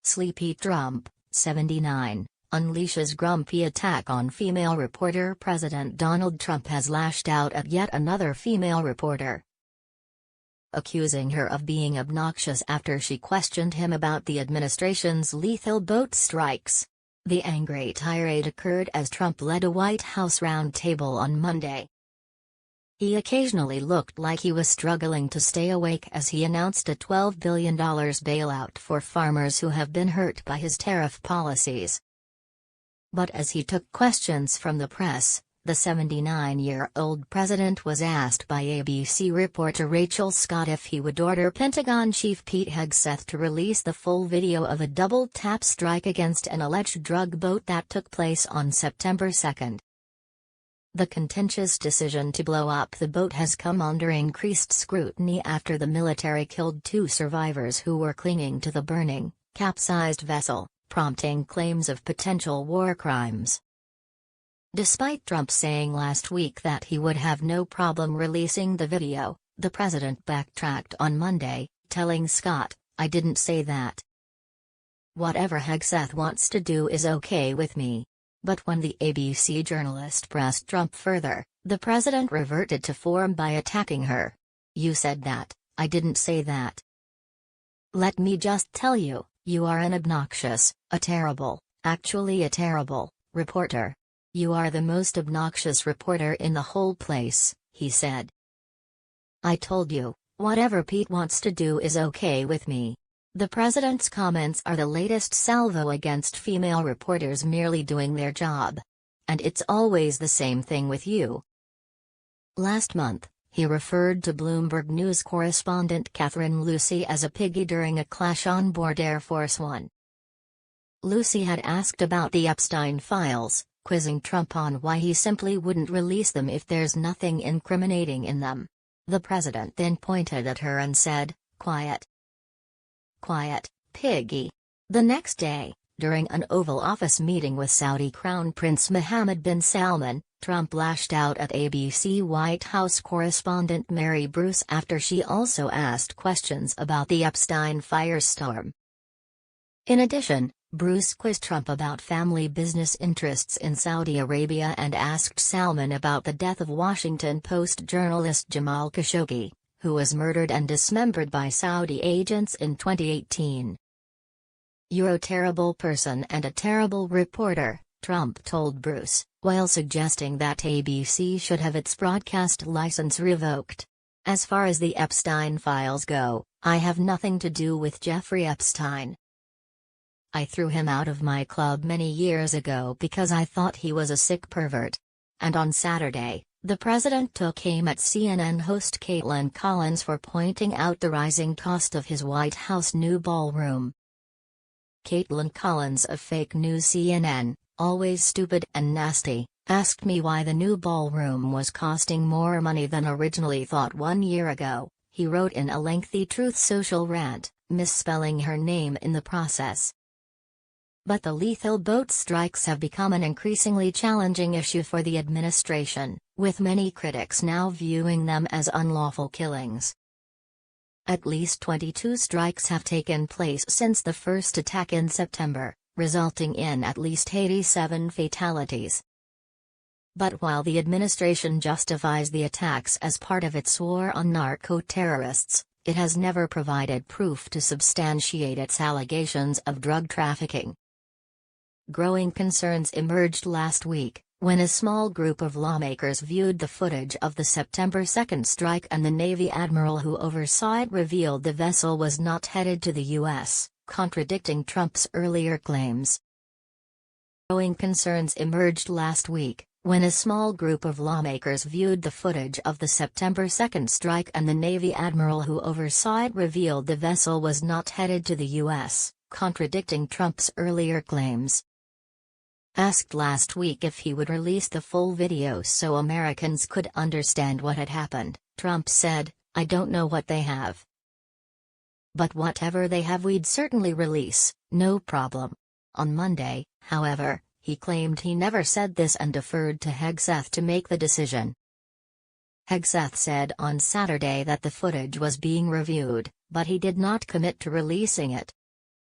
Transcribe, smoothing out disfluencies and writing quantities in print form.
Sleepy Trump, 79, unleashes grumpy attack on female reporter. President Donald Trump has lashed out at yet another female reporter, accusing her of being obnoxious after she questioned him about the administration's lethal boat strikes. The angry tirade occurred as Trump led a White House roundtable on Monday. He occasionally looked like he was struggling to stay awake as he announced a $12 billion bailout for farmers who have been hurt by his tariff policies. But as he took questions from the press, the 79-year-old president was asked by ABC reporter Rachel Scott if he would order Pentagon Chief Pete Hegseth to release the full video of a double-tap strike against an alleged drug boat that took place on September 2. The contentious decision to blow up the boat has come under increased scrutiny after the military killed 2 survivors who were clinging to the burning, capsized vessel, prompting claims of potential war crimes. Despite Trump saying last week that he would have no problem releasing the video, the president backtracked on Monday, telling Scott, "I didn't say that. Whatever Hegseth wants to do is okay with me." But when the ABC journalist pressed Trump further, the president reverted to form by attacking her. "You said that, I didn't say that. Let me just tell you, you are an obnoxious, actually a terrible, reporter. You are the most obnoxious reporter in the whole place," he said. "I told you, whatever Pete wants to do is okay with me." The president's comments are the latest salvo against female reporters merely doing their job. "And it's always the same thing with you." Last month, he referred to Bloomberg News correspondent Catherine Lucy as a piggy during a clash on board Air Force One. Lucy had asked about the Epstein files, quizzing Trump on why he simply wouldn't release them if there's nothing incriminating in them. The president then pointed at her and said, "Quiet. Quiet, piggy." The next day, during an Oval Office meeting with Saudi Crown Prince Mohammed bin Salman, Trump lashed out at ABC White House correspondent Mary Bruce after she also asked questions about the Epstein firestorm. In addition, Bruce quizzed Trump about family business interests in Saudi Arabia and asked Salman about the death of Washington Post journalist Jamal Khashoggi, who was murdered and dismembered by Saudi agents in 2018. "You're a terrible person and a terrible reporter," Trump told Bruce, while suggesting that ABC should have its broadcast license revoked. "As far as the Epstein files go, I have nothing to do with Jeffrey Epstein. I threw him out of my club many years ago because I thought he was a sick pervert." And on Saturday, the president took aim at CNN host Caitlin Collins for pointing out the rising cost of his White House new ballroom. Caitlin Collins of fake news CNN, always stupid and nasty, asked me why the new ballroom was costing more money than originally thought 1 year ago, he wrote in a lengthy Truth Social rant, misspelling her name in the process. But the lethal boat strikes have become an increasingly challenging issue for the administration, with many critics now viewing them as unlawful killings. At least 22 strikes have taken place since the first attack in September, resulting in at least 87 fatalities. But while the administration justifies the attacks as part of its war on narco-terrorists, it has never provided proof to substantiate its allegations of drug trafficking. Growing concerns emerged last week, when a small group of lawmakers viewed the footage of the September 2 strike and the Navy admiral who oversaw it revealed the vessel was not headed to the U.S., contradicting Trump's earlier claims. Growing concerns emerged last week, when a small group of lawmakers viewed the footage of the September 2 strike and the Navy admiral who oversaw it revealed the vessel was not headed to the U.S., contradicting Trump's earlier claims. Asked last week if he would release the full video so Americans could understand what had happened, Trump said, "I don't know what they have. But whatever they have we'd certainly release, no problem." On Monday, however, he claimed he never said this and deferred to Hegseth to make the decision. Hegseth said on Saturday that the footage was being reviewed, but he did not commit to releasing it.